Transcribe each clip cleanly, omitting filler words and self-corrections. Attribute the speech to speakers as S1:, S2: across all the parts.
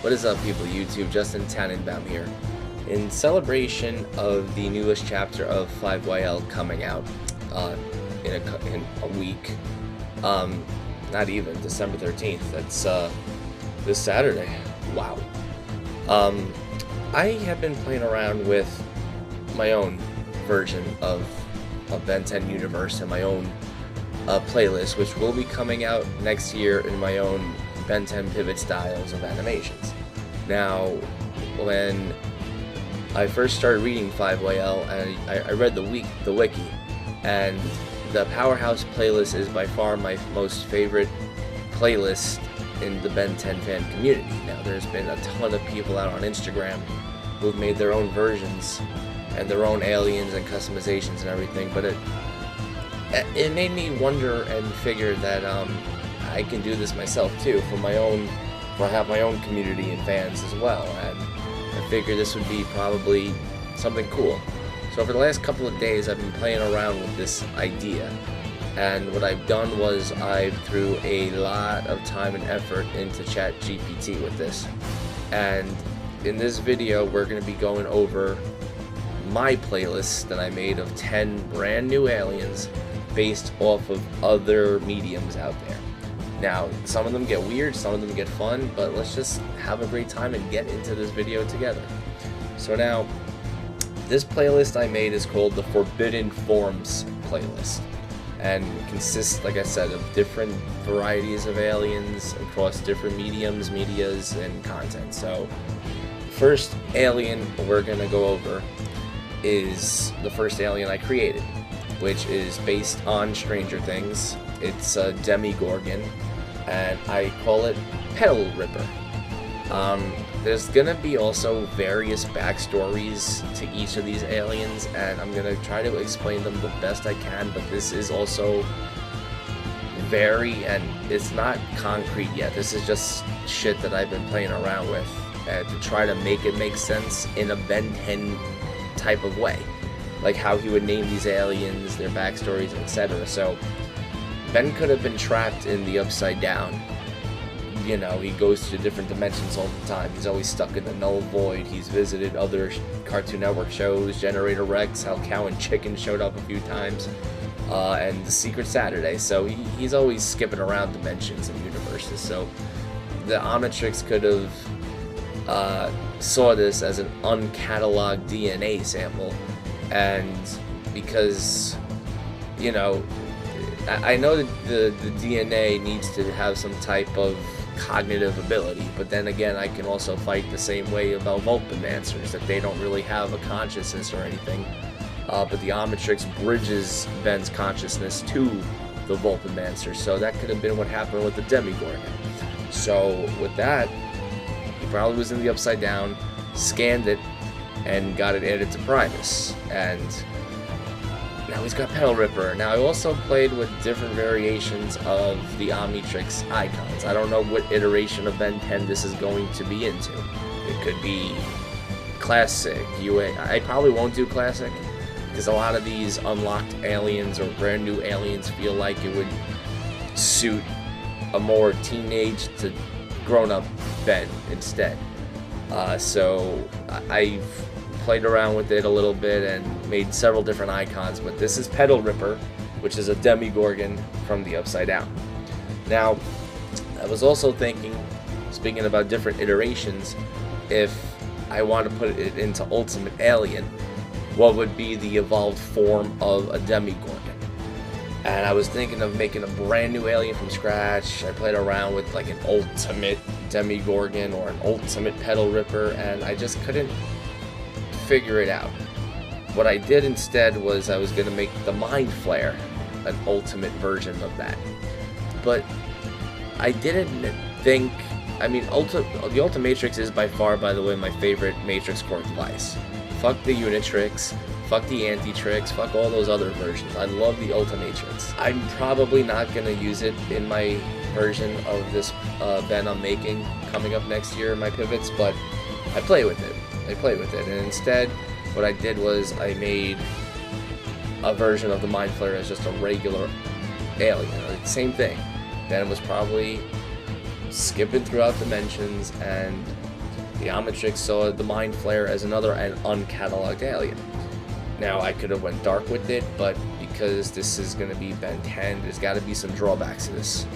S1: What is up, people of YouTube? Justin Tannenbaum here. In celebration of the newest chapter of 5YL coming out in a week, not even, December 13th, that's this Saturday. Wow. I have been playing around with my own version of Ben 10 Universe and my own playlist, which will be coming out next year in my own Ben 10 Pivot styles of animations. Now, when I first started reading 5YL, and I read the wiki, and the Powerhouse playlist is by far my most favorite playlist in the Ben 10 fan community. Now, there's been a ton of people out on Instagram who've made their own versions and their own aliens and customizations and everything, but it made me wonder and figure that I can do this myself too for I have my own community and fans as well, and I figured this would be probably something cool. So over the last couple of days I've been playing around with this idea, and what I've done was I threw a lot of time and effort into ChatGPT with this, and in this video we're going to be going over my playlist that I made of 10 brand new aliens based off of other mediums out there. Now, some of them get weird, some of them get fun, but let's just have a great time and get into this video together. So now, this playlist I made is called the Forbidden Forms playlist, and consists, like I said, of different varieties of aliens across different medias, and content. So, first alien we're gonna go over is the first alien I created, which is based on Stranger Things. It's a Demigorgon, and I call it Petal Ripper. There's gonna be also various backstories to each of these aliens, and I'm gonna try to explain them the best I can, but this is also and it's not concrete yet. This is just shit that I've been playing around with to try to make it make sense in a Ben 10 type of way, like how he would name these aliens, their backstories, etc. So Ben could have been trapped in the Upside Down. You know, he goes to different dimensions all the time. He's always stuck in the Null Void. He's visited other Cartoon Network shows, Generator Rex, how Cow and Chicken showed up a few times, and the Secret Saturday. So he's always skipping around dimensions and universes. So the Omnitrix could have saw this as an uncatalogued DNA sample, and because, you know, I know that the DNA needs to have some type of cognitive ability, but then again, I can also fight the same way about Vulpamancers, that they don't really have a consciousness or anything, but the Omnitrix bridges Ben's consciousness to the Vulpamancer, so that could have been what happened with the Demigorgon. So with that, he probably was in the Upside Down, scanned it, and got it added to Primus, and now he's got Petal Ripper. Now I also played with different variations of the Omnitrix icons. I don't know what iteration of Ben 10 this is going to be into. It could be Classic, UA. I probably won't do Classic, because a lot of these unlocked aliens or brand new aliens feel like it would suit a more teenage to grown-up Ben instead. So I've played around with it a little bit and made several different icons, but this is Petal Ripper, which is a Demigorgon from the Upside Down. Now, I was also thinking, speaking about different iterations, if I want to put it into Ultimate Alien, what would be the evolved form of a Demigorgon? And I was thinking of making a brand new alien from scratch. I played around with like an Ultimate Demigorgon or an Ultimate Petal Ripper, and I just couldn't figure it out. What I did instead was I was going to make the Mind Flare an ultimate version of that. But I didn't think, I mean, the Ultimatrix is by far, by the way, my favorite Matrix core device. Fuck the Unitrix, fuck the Antitrix, fuck all those other versions. I love the Ultimatrix. I'm probably not going to use it in my version of this Ben I'm making coming up next year in my pivots, but I play with it. And instead, what I did was I made a version of the Mind Flayer as just a regular alien. Like, same thing. Ben was probably skipping throughout dimensions, and The Omnitrix saw the Mind Flayer as another uncatalogued alien. Now, I could have went dark with it, but because this is going to be Ben 10, there's got to be some drawbacks to this.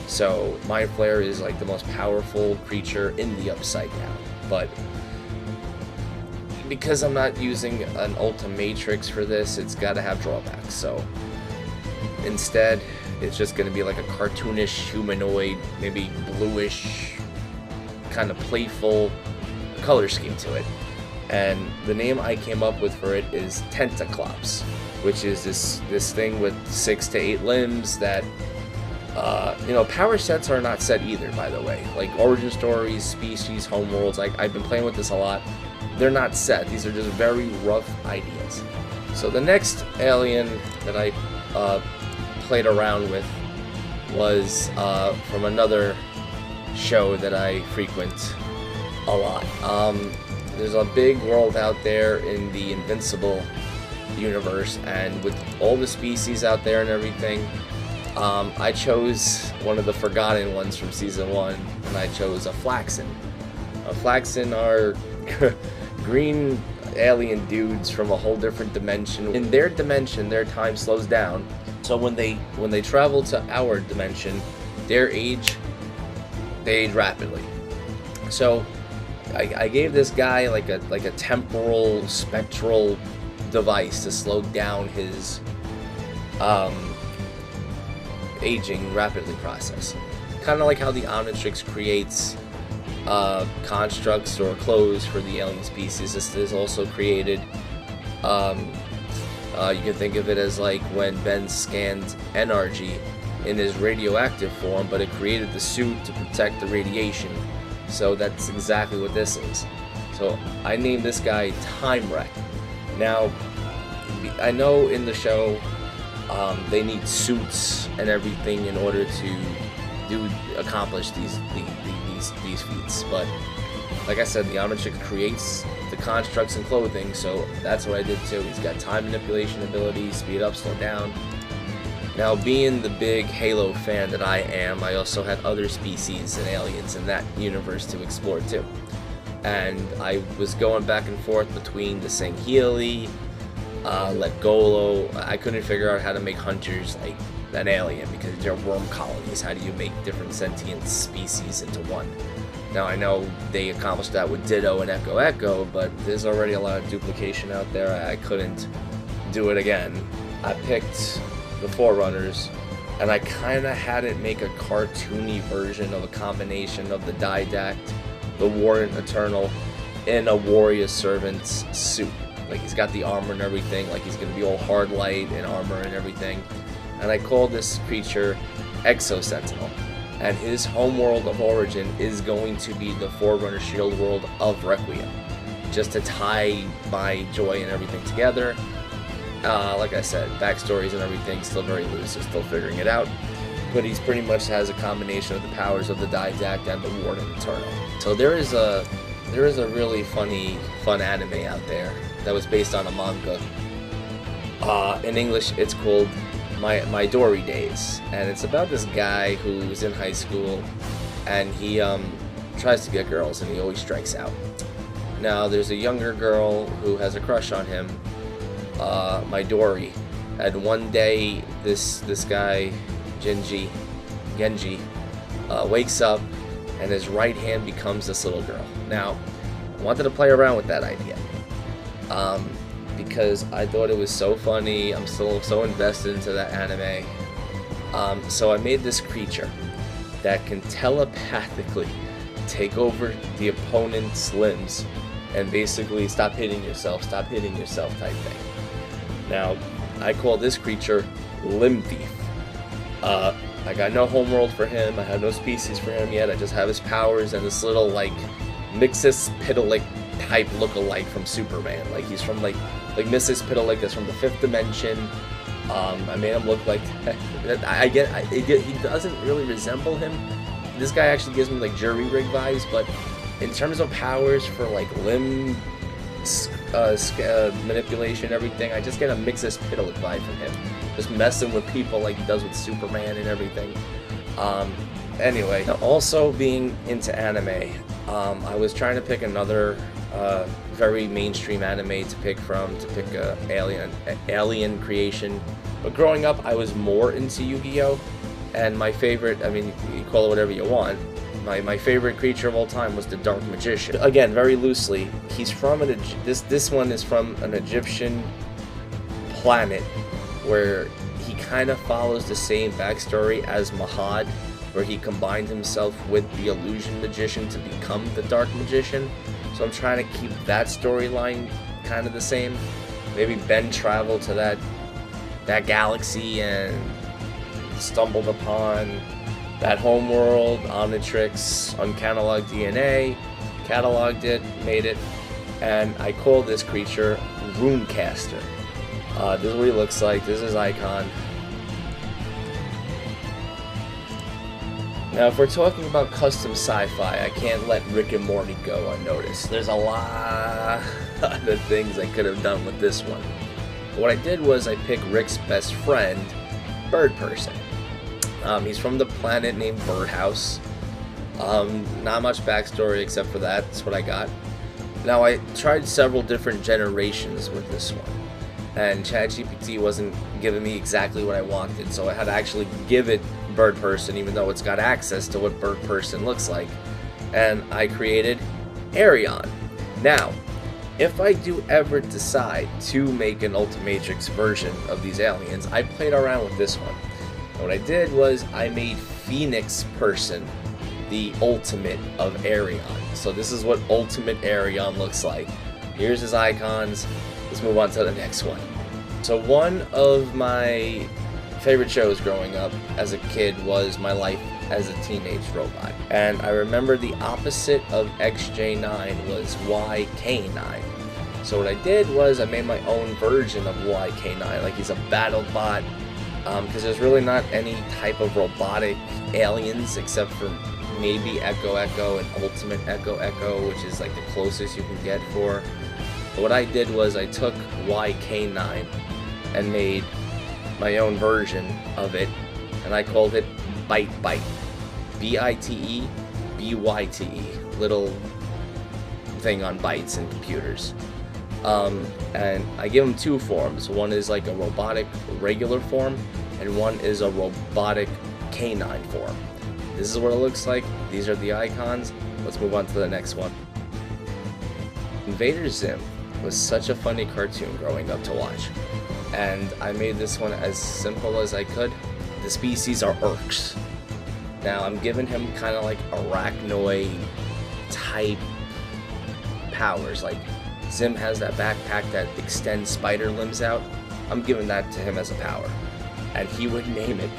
S1: So, Mind Flayer is like the most powerful creature in the Upside Down, but because I'm not using an Ultimatrix for this, it's got to have drawbacks. So, instead, it's just going to be like a cartoonish humanoid, maybe bluish, kind of playful color scheme to it. And the name I came up with for it is Tentaclops, which is this thing with 6 to 8 limbs that, you know, power sets are not set either, by the way. Like origin stories, species, homeworlds, I've been playing with this a lot. They're not set. These are just very rough ideas. So the next alien that I played around with was from another show that I frequent a lot. There's a big world out there in the Invincible universe, and with all the species out there and everything, I chose one of the forgotten ones from season 1, and I chose a Flaxen. Flaxen are green alien dudes from a whole different dimension. In their dimension, their time slows down, so when they travel to our dimension, they age rapidly. So I gave this guy like a temporal spectral device to slow down his aging rapidly process. Kind of like how the Omnitrix creates constructs or clothes for the alien species. This is also created. You can think of it as like when Ben scanned energy in his radioactive form, but it created the suit to protect the radiation. So that's exactly what this is. So I named this guy Time Wreck. Now, I know in the show they need suits and everything in order to accomplish these feats. But like I said, the Omnitrix creates the constructs and clothing, so that's what I did too. He's got time manipulation abilities, speed up, slow down. Now, being the big Halo fan that I am, I also had other species and aliens in that universe to explore too. And I was going back and forth between the Sangheili, Legolo. I couldn't figure out how to make hunters like an alien because they're worm colonies. How do you make different sentient species into one? Now, I know they accomplished that with Ditto and Echo Echo, but there's already a lot of duplication out there. I couldn't do it again. I picked the Forerunners, and I kind of had it make a cartoony version of a combination of the Didact, the Warden Eternal, in a Warrior Servant's suit. Like, he's got the armor and everything, like he's gonna be all hard light and armor and everything. And I called this creature Exo Sentinel, and his homeworld of origin is going to be the Forerunner Shield world of Requiem, just to tie my joy and everything together. Like I said, backstories and everything still very loose, so still figuring it out. But he's pretty much has a combination of the powers of the Didact and the Warden Eternal. So there is a really fun anime out there that was based on a manga. In English, it's called My Dory Days, and it's about this guy who's in high school, and he tries to get girls, and he always strikes out. Now, there's a younger girl who has a crush on him, Midori, and one day this guy Genji wakes up and his right hand becomes this little girl. Now, I wanted to play around with that idea because I thought it was so funny. I'm still so invested into that anime. So I made this creature that can telepathically take over the opponent's limbs and basically stop hitting yourself type thing. Now, I call this creature Limb Thief. I got no homeworld for him, I have no species for him yet, I just have his powers and this little, like, Mixus Pitalik type look-alike from Superman. Like, he's from, like Mrs. Pitalik is from the 5th dimension. I made him look like... he doesn't really resemble him. This guy actually gives me, like, jury rig vibes, but in terms of powers for, like, limb manipulation and everything, I just get a Mixus Pitalik vibe from him. Just messing with people like he does with Superman and everything. Anyway, also being into anime, I was trying to pick another very mainstream anime to pick a alien creation. But growing up, I was more into Yu-Gi-Oh! And my favorite, I mean, you call it whatever you want, my favorite creature of all time was the Dark Magician. Again, very loosely, he's from this one is from an Egyptian planet where he kind of follows the same backstory as Mahad, where he combined himself with the Illusion Magician to become the Dark Magician. So I'm trying to keep that storyline kind of the same. Maybe Ben traveled to that galaxy and stumbled upon that homeworld, Omnitrix, uncatalogued DNA, cataloged it, made it, and I call this creature Runecaster. This is what he looks like. This is his icon. Now, if we're talking about custom sci-fi, I can't let Rick and Morty go unnoticed. There's a lot of things I could have done with this one. What I did was I picked Rick's best friend, Bird Person. He's from the planet named Birdhouse. Not much backstory except for that. That's what I got. Now, I tried several different generations with this one, and ChatGPT wasn't giving me exactly what I wanted, so I had to actually give it Bird Person, even though it's got access to what Bird Person looks like, and I created Arion. Now, if I do ever decide to make an Ultimatrix version of these aliens, I played around with this one. And what I did was I made Phoenix Person the ultimate of Arion. So this is what Ultimate Arion looks like. Here's his icons. Let's move on to the next one. So one of my favorite shows growing up as a kid was My Life as a Teenage Robot. And I remember the opposite of XJ9 was YK9. So what I did was I made my own version of YK9, like he's a battle bot, because there's really not any type of robotic aliens except for maybe Echo Echo and Ultimate Echo Echo, which is like the closest you can get for. But what I did was I took YK9 and made my own version of it, and I called it Byte. B-I-T-E-B-Y-T-E. Little thing on bytes in computers. And I give them two forms. One is like a robotic regular form, and one is a robotic canine form. This is what it looks like. These are the icons. Let's move on to the next one. Invader Zim was such a funny cartoon growing up to watch, and I made this one as simple as I could. The species are Urks. Now I'm giving him kind of like arachnoid type powers. Like Zim has that backpack that extends spider limbs out. I'm giving that to him as a power, and he would name it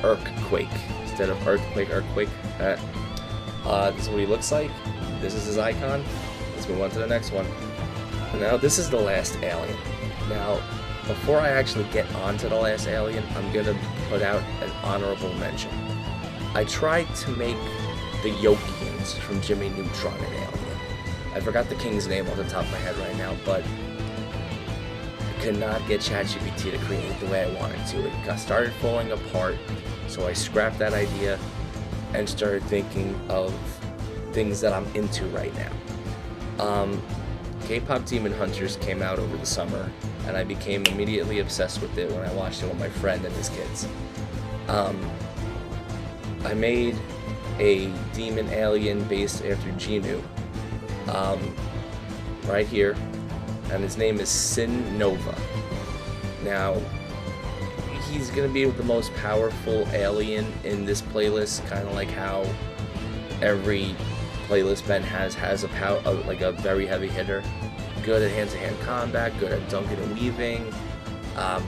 S1: Urkquake instead of Earthquake. This is what he looks like. This is his icon. Let's move on to the next one. Now this is the last alien. Now, before I actually get onto the last alien, I'm gonna put out an honorable mention. I tried to make the Yokians from Jimmy Neutron an alien. I forgot the king's name off the top of my head right now, but I could not get ChatGPT to create it the way I wanted to. It started falling apart, so I scrapped that idea and started thinking of things that I'm into right now. K-pop Demon Hunters came out over the summer, and I became immediately obsessed with it when I watched it with my friend and his kids. I made a demon alien based after Genu, right here, and his name is Sin Nova. Now, he's gonna be the most powerful alien in this playlist, kind of like how every playlist Ben has a power, like a very heavy hitter. Good at hand-to-hand combat, good at dunking and weaving,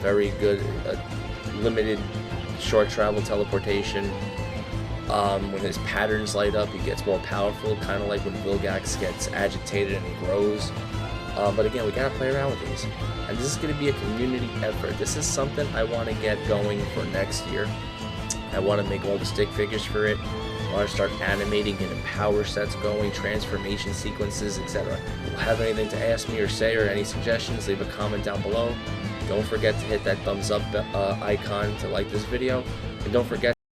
S1: very good at limited short travel teleportation. When his patterns light up, he gets more powerful, kind of like when Vilgax gets agitated and he grows. But again, we gotta play around with these. And this is gonna be a community effort. This is something I want to get going for next year. I want to make all the stick figures for it. I want to start animating and power sets going, transformation sequences, etc. If you have anything to ask me or say or any suggestions, leave a comment down below. Don't forget to hit that thumbs up icon to like this video. And don't forget